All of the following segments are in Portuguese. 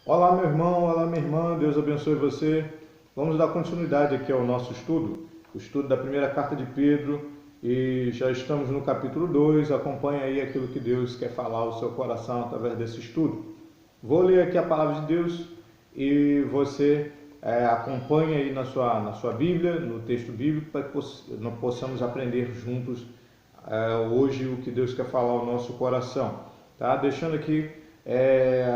Olá, meu irmão, olá, minha irmã, Deus abençoe você. Vamos dar continuidade aqui ao nosso estudo, o estudo da primeira carta de Pedro, e já estamos no capítulo 2. Acompanhe aí aquilo que Deus quer falar ao seu coração através desse estudo. Vou ler aqui a palavra de Deus e você acompanhe aí na sua Bíblia, no texto bíblico, para que nós possamos aprender juntos hoje o que Deus quer falar ao nosso coração. Tá? Deixando aqui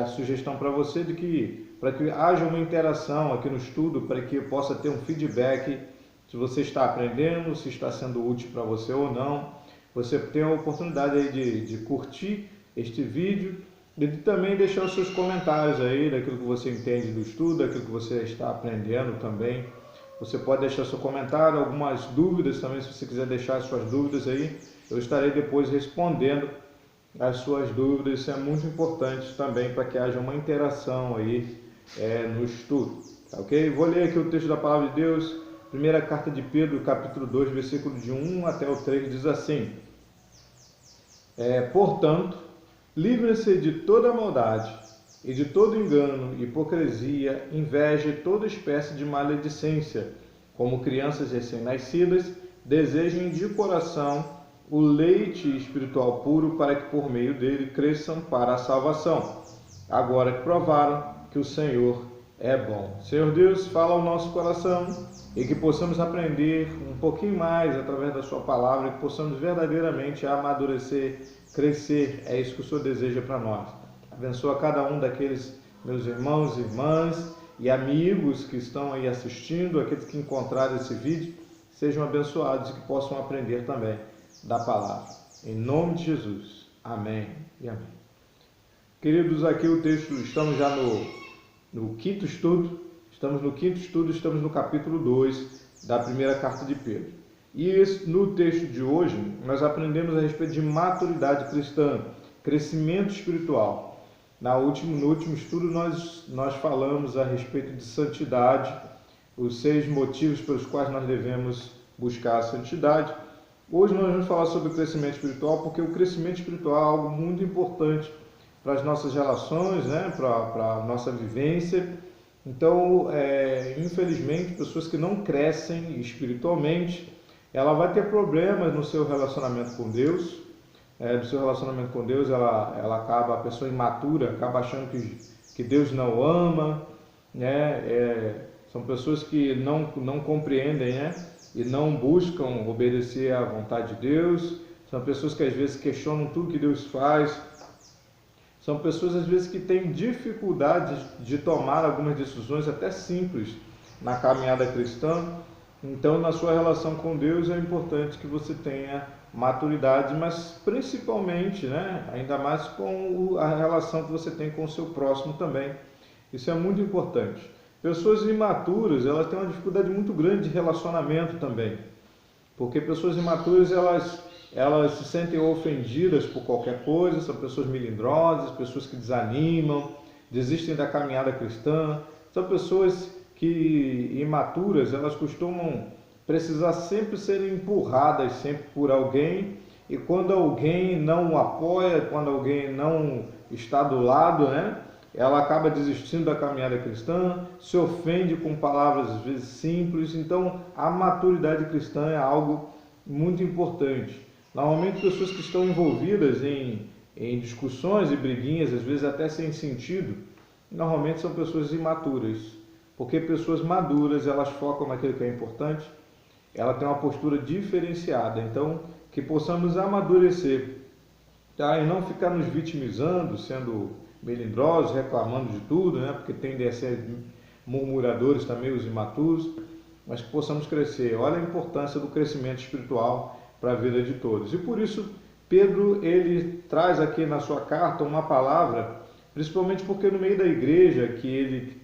a sugestão para você de que para que haja uma interação aqui no estudo, para que eu possa ter um feedback se você está aprendendo, se está sendo útil para você ou não. Você tem a oportunidade aí de curtir este vídeo e de também deixar os seus comentários aí daquilo que você entende do estudo, daquilo que você está aprendendo também. Você pode deixar seu comentário, algumas dúvidas também, se você quiser deixar as suas dúvidas aí, eu estarei depois respondendo as suas dúvidas. Isso é muito importante também para que haja uma interação aí no estudo, tá ok? Vou ler aqui o texto da palavra de Deus, primeira carta de Pedro, capítulo 2, versículo de 1 até o 3, diz assim: Portanto, livrem-se de toda maldade e de todo engano, hipocrisia, inveja e toda espécie de maledicência. Como crianças recém-nascidas, desejem de coração o leite espiritual puro, para que por meio dele cresçam para a salvação, agora que provaram que o Senhor é bom. Senhor Deus, fala ao nosso coração e que possamos aprender um pouquinho mais através da sua palavra e que possamos verdadeiramente amadurecer, crescer. É isso que o Senhor deseja para nós. Abençoa cada um daqueles meus irmãos e irmãs e amigos que estão aí assistindo, aqueles que encontraram esse vídeo, sejam abençoados e que possam aprender também da palavra. Em nome de Jesus. Amém e amém. Queridos, aqui o texto, estamos já no quinto estudo, estamos no capítulo 2 da primeira carta de Pedro. E no texto de hoje, nós aprendemos a respeito de maturidade cristã, crescimento espiritual. No último estudo, nós falamos a respeito de santidade, os 6 motivos pelos quais nós devemos buscar a santidade. Hoje nós vamos falar sobre o crescimento espiritual, porque o crescimento espiritual é algo muito importante para as nossas relações, né? Para a nossa vivência. Então, infelizmente, pessoas que não crescem espiritualmente, ela vai ter problemas no seu relacionamento com Deus. No seu relacionamento com Deus, ela acaba, a pessoa imatura, acaba achando que Deus não ama, né? São pessoas que não compreendem, né? E não buscam obedecer à vontade de Deus. São pessoas que às vezes questionam tudo que Deus faz. São pessoas às vezes que têm dificuldade de tomar algumas decisões até simples na caminhada cristã. Então, na sua relação com Deus é importante que você tenha maturidade, mas principalmente, né, ainda mais com a relação que você tem com o seu próximo também. Isso é muito importante. Pessoas imaturas, elas têm uma dificuldade muito grande de relacionamento também, porque pessoas imaturas, elas se sentem ofendidas por qualquer coisa, são pessoas melindrosas, pessoas que desanimam, desistem da caminhada cristã. São pessoas que imaturas, elas costumam precisar sempre serem empurradas sempre por alguém, e quando alguém não o apoia, quando alguém não está do lado, né, ela acaba desistindo da caminhada cristã, se ofende com palavras às vezes simples. Então, a maturidade cristã é algo muito importante. Normalmente, pessoas que estão envolvidas em discussões e briguinhas, às vezes até sem sentido, normalmente são pessoas imaturas, porque pessoas maduras, elas focam naquilo que é importante, ela tem uma postura diferenciada. Então, que possamos amadurecer, tá? E não ficar nos vitimizando, sendo melindrosos, reclamando de tudo, né? Porque tendem a ser murmuradores também, os imaturos, mas que possamos crescer. Olha a importância do crescimento espiritual para a vida de todos. E por isso, Pedro, ele traz aqui na sua carta uma palavra, principalmente porque no meio da igreja que ele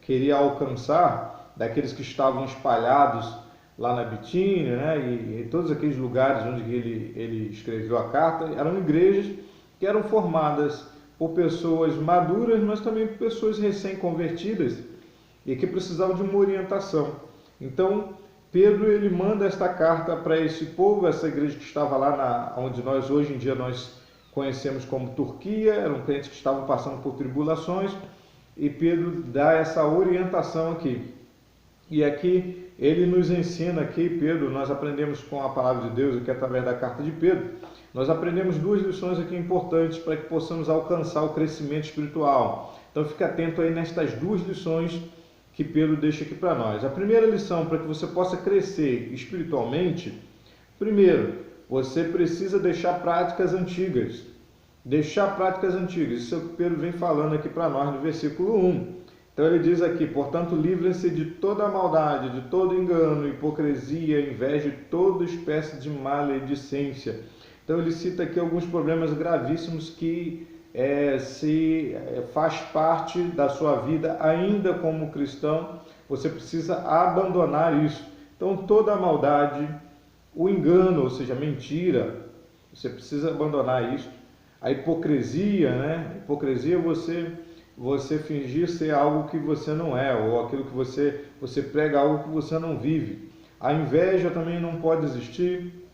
queria alcançar, daqueles que estavam espalhados lá na Bitínia, né? E todos aqueles lugares onde ele escreveu a carta, eram igrejas que eram formadas por pessoas maduras, mas também por pessoas recém-convertidas e que precisavam de uma orientação. Então, Pedro, ele manda esta carta para esse povo, essa igreja que estava lá onde nós hoje em dia nós conhecemos como Turquia. Eram crentes que estavam passando por tribulações, e Pedro dá essa orientação aqui. E aqui ele nos ensina aqui, Pedro, nós aprendemos com a palavra de Deus, aqui através da carta de Pedro, nós aprendemos duas lições aqui importantes para que possamos alcançar o crescimento espiritual. Então fique atento aí nestas duas lições que Pedro deixa aqui para nós. A primeira lição, para que você possa crescer espiritualmente, primeiro, você precisa deixar práticas antigas. Deixar práticas antigas. Isso é o que Pedro vem falando aqui para nós no versículo 1. Então ele diz aqui, portanto, livrem-se de toda maldade, de todo engano, hipocrisia, inveja e toda espécie de maledicência. Então ele cita aqui alguns problemas gravíssimos que faz parte da sua vida, ainda como cristão, você precisa abandonar isso. Então toda a maldade, o engano, ou seja, mentira, você precisa abandonar isso. A hipocrisia, né? Hipocrisia é você fingir ser algo que você não é, ou aquilo que você prega algo que você não vive. A inveja também não pode existir,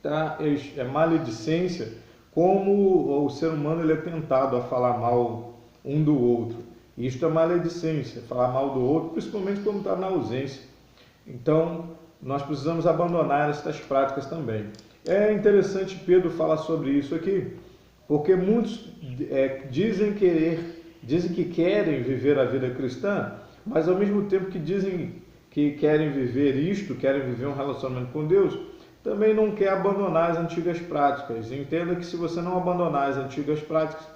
tá? É maledicência, como o ser humano ele é tentado a falar mal um do outro. Isto é maledicência, falar mal do outro, principalmente quando está na ausência. Então, nós precisamos abandonar estas práticas também. É interessante Pedro falar sobre isso aqui, porque muitos dizem que querem viver a vida cristã, mas ao mesmo tempo que dizem que querem viver isto, querem viver um relacionamento com Deus, também não quer abandonar as antigas práticas. Entenda que se você não abandonar as antigas práticas,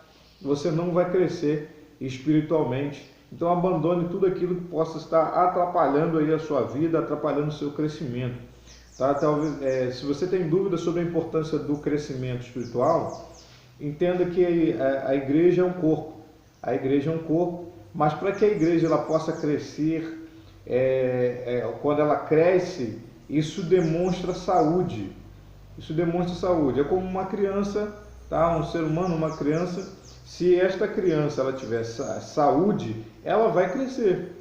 você não vai crescer espiritualmente. Então abandone tudo aquilo que possa estar atrapalhando aí a sua vida, atrapalhando o seu crescimento. Tá? Talvez, se você tem dúvidas sobre a importância do crescimento espiritual, entenda que a igreja é um corpo. A igreja é um corpo, mas para que a igreja ela possa crescer, quando ela cresce, isso demonstra saúde. Isso demonstra saúde. É como uma criança, tá? Um ser humano, uma criança. Se esta criança ela tiver saúde, ela vai crescer.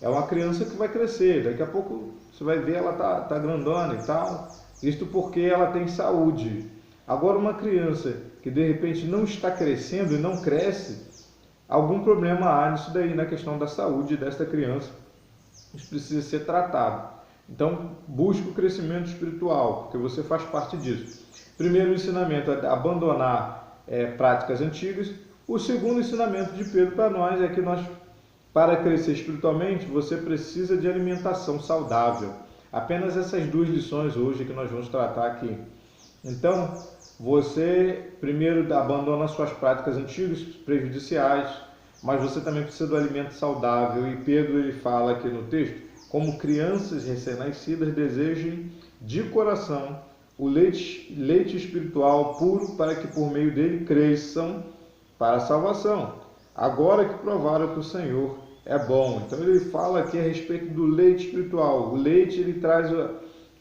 É uma criança que vai crescer. Daqui a pouco você vai ver ela tá grandona e tal. Isto porque ela tem saúde. Agora uma criança que de repente não está crescendo e não cresce, algum problema há nisso daí, na questão da saúde desta criança. Isso precisa ser tratado. Então, busque o crescimento espiritual, porque você faz parte disso. Primeiro ensinamento é abandonar práticas antigas. O segundo ensinamento de Pedro para nós é que para crescer espiritualmente, você precisa de alimentação saudável. Apenas essas duas lições hoje que nós vamos tratar aqui. Então, você primeiro abandona suas práticas antigas, prejudiciais, mas você também precisa do alimento saudável. E Pedro ele fala aqui no texto, como crianças recém-nascidas desejem de coração o leite espiritual puro, para que por meio dele cresçam para a salvação, agora que provaram que o Senhor é bom. Então ele fala aqui a respeito do leite espiritual. O leite ele traz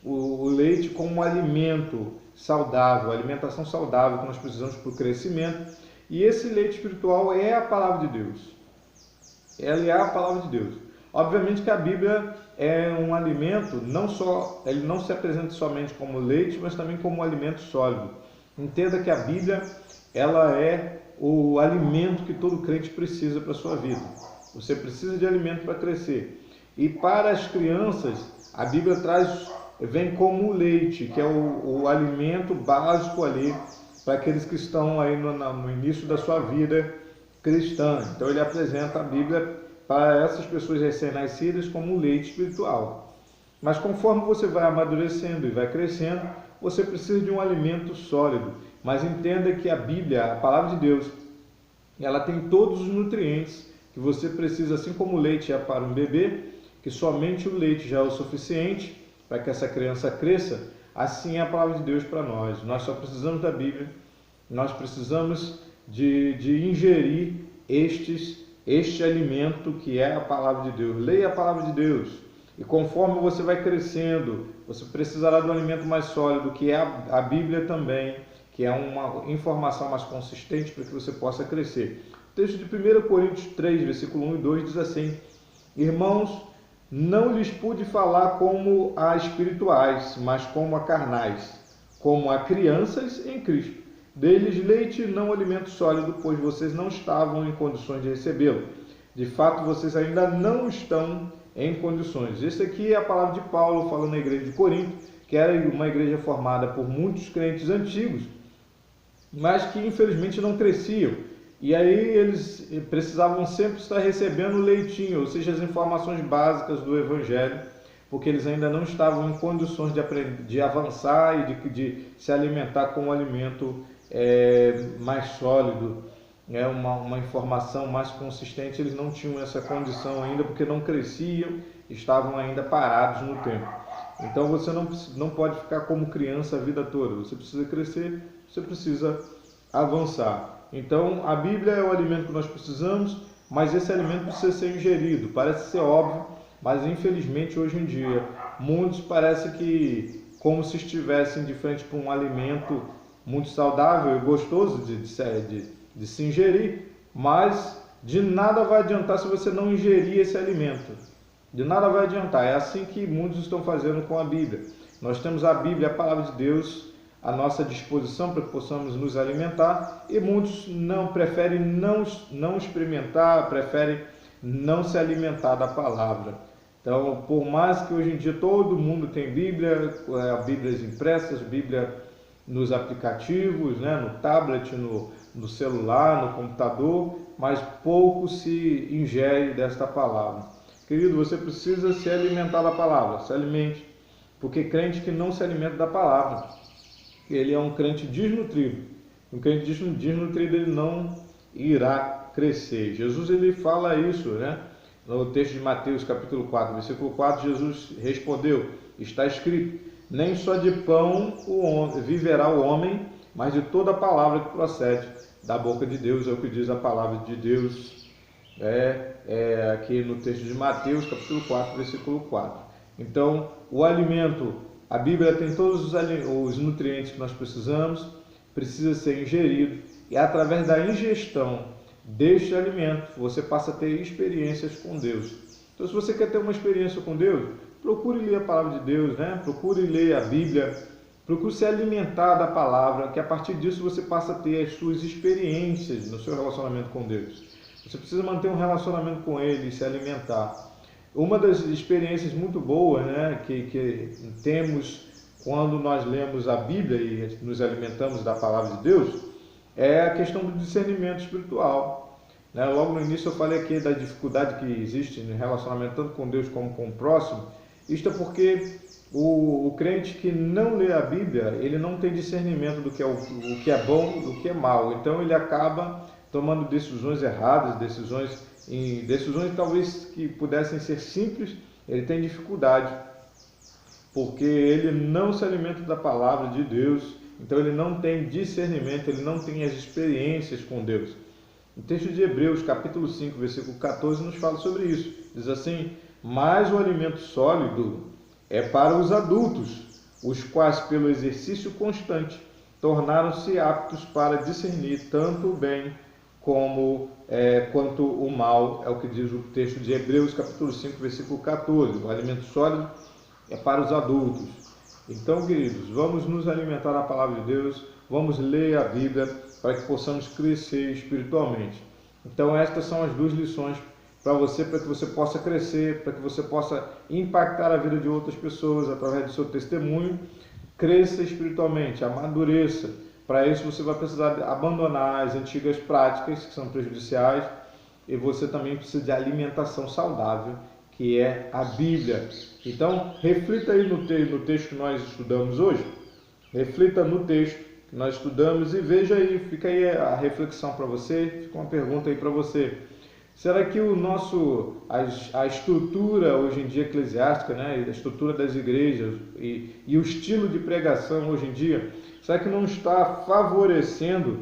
o leite como um alimento saudável, alimentação saudável que nós precisamos para o crescimento. E esse leite espiritual é a palavra de Deus. Ela é a palavra de Deus. Obviamente que a Bíblia é um alimento, ele não se apresenta somente como leite, mas também como um alimento sólido. Entenda que a Bíblia ela é o alimento que todo crente precisa para a sua vida. Você precisa de alimento para crescer. E para as crianças, a Bíblia vem como o leite, que é o alimento básico ali para aqueles que estão aí no início da sua vida cristã. Então ele apresenta a Bíblia para essas pessoas recém-nascidas como um leite espiritual. Mas conforme você vai amadurecendo e vai crescendo, você precisa de um alimento sólido. Mas entenda que a Bíblia, a palavra de Deus, ela tem todos os nutrientes que você precisa, assim como o leite é para um bebê, que somente o leite já é o suficiente para que essa criança cresça, assim é a palavra de Deus para nós. Nós só precisamos da Bíblia, nós precisamos de ingerir este alimento que é a palavra de Deus. Leia a palavra de Deus e conforme você vai crescendo, você precisará do alimento mais sólido, que é a Bíblia também, que é uma informação mais consistente para que você possa crescer. O texto de 1 Coríntios 3, versículo 1 e 2 diz assim: Irmãos, não lhes pude falar como a espirituais, mas como a carnais, como a crianças em Cristo. Deles leite e não alimento sólido, pois vocês não estavam em condições de recebê-lo. De fato, vocês ainda não estão em condições. Essa aqui é a palavra de Paulo falando na igreja de Corinto, que era uma igreja formada por muitos crentes antigos, mas que infelizmente não cresciam. E aí eles precisavam sempre estar recebendo o leitinho, ou seja, as informações básicas do Evangelho, porque eles ainda não estavam em condições de aprender, de avançar e de se alimentar com um alimento mais sólido, uma informação mais consistente. Eles não tinham essa condição ainda, porque não cresciam, estavam ainda parados no tempo. Então você não pode ficar como criança a vida toda, você precisa crescer, você precisa avançar. Então a Bíblia é o alimento que nós precisamos, mas esse alimento precisa ser ingerido. Parece ser óbvio, mas infelizmente hoje em dia muitos parece que como se estivessem de frente para um alimento muito saudável e gostoso de se ingerir, mas de nada vai adiantar se você não ingerir esse alimento. De nada vai adiantar. É assim que muitos estão fazendo com a Bíblia. Nós temos a Bíblia, a palavra de Deus, à nossa disposição para que possamos nos alimentar, e muitos preferem não experimentar, preferem não se alimentar da palavra. Então, por mais que hoje em dia todo mundo tem Bíblia, Bíblias impressas, Bíblia nos aplicativos, no tablet, no celular, no computador, mas pouco se ingere desta palavra. Querido, você precisa se alimentar da palavra, se alimente, porque crente que não se alimenta da palavra, ele é um crente desnutrido. Um crente desnutrido, ele não irá crescer. Jesus ele fala isso, no texto de Mateus capítulo 4, versículo 4, Jesus respondeu, está escrito, nem só de pão viverá o homem, mas de toda a palavra que procede da boca de Deus, é o que diz a palavra de Deus, aqui no texto de Mateus capítulo 4, versículo 4. Então, o alimento, a Bíblia tem todos os nutrientes que nós precisamos, precisa ser ingerido, e através da ingestão deste alimento, você passa a ter experiências com Deus. Então, se você quer ter uma experiência com Deus, procure ler a palavra de Deus, procure ler a Bíblia, procure se alimentar da palavra, que a partir disso você passa a ter as suas experiências no seu relacionamento com Deus. Você precisa manter um relacionamento com Ele e se alimentar. Uma das experiências muito boas que temos quando nós lemos a Bíblia e nos alimentamos da palavra de Deus é a questão do discernimento espiritual. Logo no início eu falei aqui da dificuldade que existe no relacionamento tanto com Deus como com o próximo. Isto é porque o crente que não lê a Bíblia, ele não tem discernimento do que é bom do que é mal. Então ele acaba tomando decisões erradas, decisões talvez que pudessem ser simples, ele tem dificuldade, porque ele não se alimenta da palavra de Deus, então ele não tem discernimento, ele não tem as experiências com Deus. O texto de Hebreus, capítulo 5, versículo 14, nos fala sobre isso. Diz assim, mas o alimento sólido é para os adultos, os quais, pelo exercício constante, tornaram-se aptos para discernir tanto o bem quanto o mal, é o que diz o texto de Hebreus, capítulo 5, versículo 14. O alimento sólido é para os adultos. Então, queridos, vamos nos alimentar da palavra de Deus, vamos ler a Bíblia para que possamos crescer espiritualmente. Então, estas são as duas lições para que você possa crescer, para que você possa impactar a vida de outras pessoas através do seu testemunho. Cresça espiritualmente, amadureça. Para isso você vai precisar abandonar as antigas práticas que são prejudiciais, e você também precisa de alimentação saudável, que é a Bíblia. Então, reflita aí no texto que nós estudamos hoje. Reflita no texto que nós estudamos e veja aí, fica aí a reflexão para você, fica uma pergunta aí para você. Será que a estrutura hoje em dia eclesiástica, a estrutura das igrejas e o estilo de pregação hoje em dia, será que não está favorecendo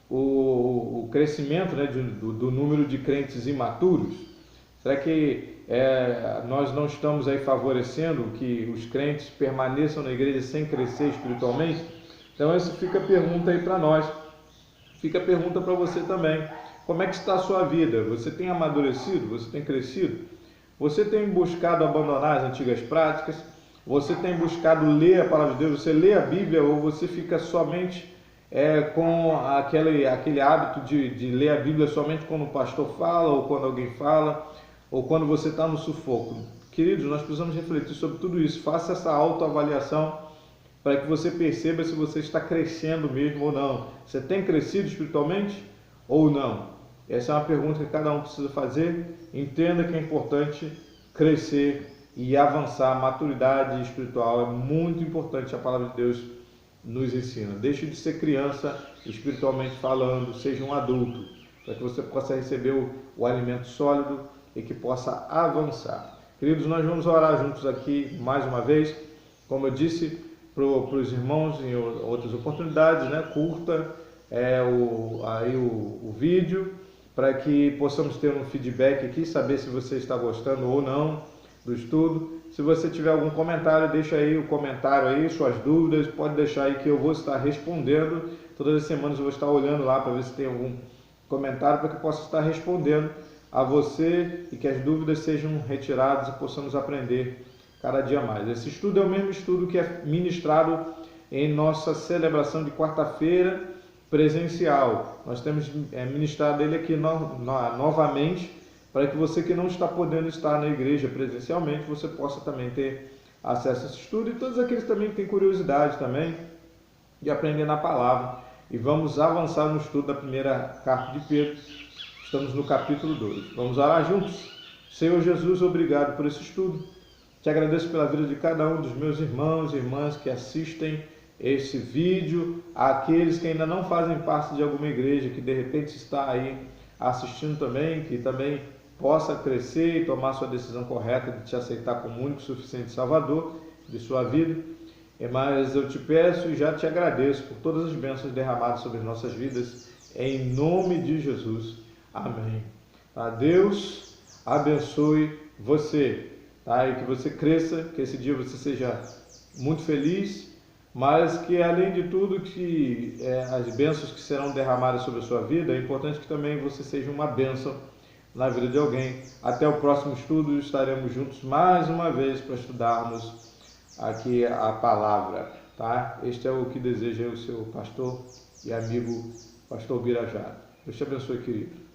o crescimento do número de crentes imaturos? Será que nós não estamos aí favorecendo que os crentes permaneçam na igreja sem crescer espiritualmente? Então essa fica a pergunta aí para nós, fica a pergunta para você também. Como é que está a sua vida? Você tem amadurecido? Você tem crescido? Você tem buscado abandonar as antigas práticas? Você tem buscado ler a palavra de Deus? Você lê a Bíblia ou você fica somente com aquele hábito de ler a Bíblia somente quando o pastor fala, ou quando alguém fala, ou quando você está no sufoco. Queridos, nós precisamos refletir sobre tudo isso. Faça essa autoavaliação para que você perceba se você está crescendo mesmo ou não. Você tem crescido espiritualmente ou não? Essa é uma pergunta que cada um precisa fazer. Entenda que é importante crescer e avançar. A maturidade espiritual é muito importante. A palavra de Deus nos ensina. Deixe de ser criança espiritualmente falando, seja um adulto, para que você possa receber o alimento sólido e que possa avançar. Queridos, nós vamos orar juntos aqui mais uma vez. Como eu disse para os irmãos em outras oportunidades, né? Curta o vídeo para que possamos ter um feedback aqui, saber se você está gostando ou não do estudo. Se você tiver algum comentário, deixa aí o comentário aí, suas dúvidas, pode deixar aí que eu vou estar respondendo. Todas as semanas eu vou estar olhando lá para ver se tem algum comentário para que eu possa estar respondendo a você e que as dúvidas sejam retiradas e possamos aprender cada dia mais. Esse estudo é o mesmo estudo que é ministrado em nossa celebração de quarta-feira presencial. Nós temos ministrado ele aqui novamente, para que você que não está podendo estar na igreja presencialmente, você possa também ter acesso a esse estudo, e todos aqueles também que têm curiosidade também de aprender na palavra. E vamos avançar no estudo da primeira carta de Pedro. Estamos no capítulo 2. Vamos orar juntos? Senhor Jesus, obrigado por esse estudo. Te agradeço pela vida de cada um dos meus irmãos e irmãs que assistem esse vídeo, aqueles que ainda não fazem parte de alguma igreja, que de repente está aí assistindo também, que também possa crescer e tomar sua decisão correta de te aceitar como único e suficiente Salvador de sua vida. Mas eu te peço e já te agradeço por todas as bênçãos derramadas sobre nossas vidas, em nome de Jesus. Amém. Deus abençoe você, e que você cresça, que esse dia você seja muito feliz, mas que além de tudo, que as bênçãos que serão derramadas sobre a sua vida, é importante que também você seja uma bênção na vida de alguém. Até o próximo estudo, estaremos juntos mais uma vez para estudarmos aqui a palavra, Este é o que deseja o seu pastor e amigo, pastor Birajara. Deus te abençoe, querido.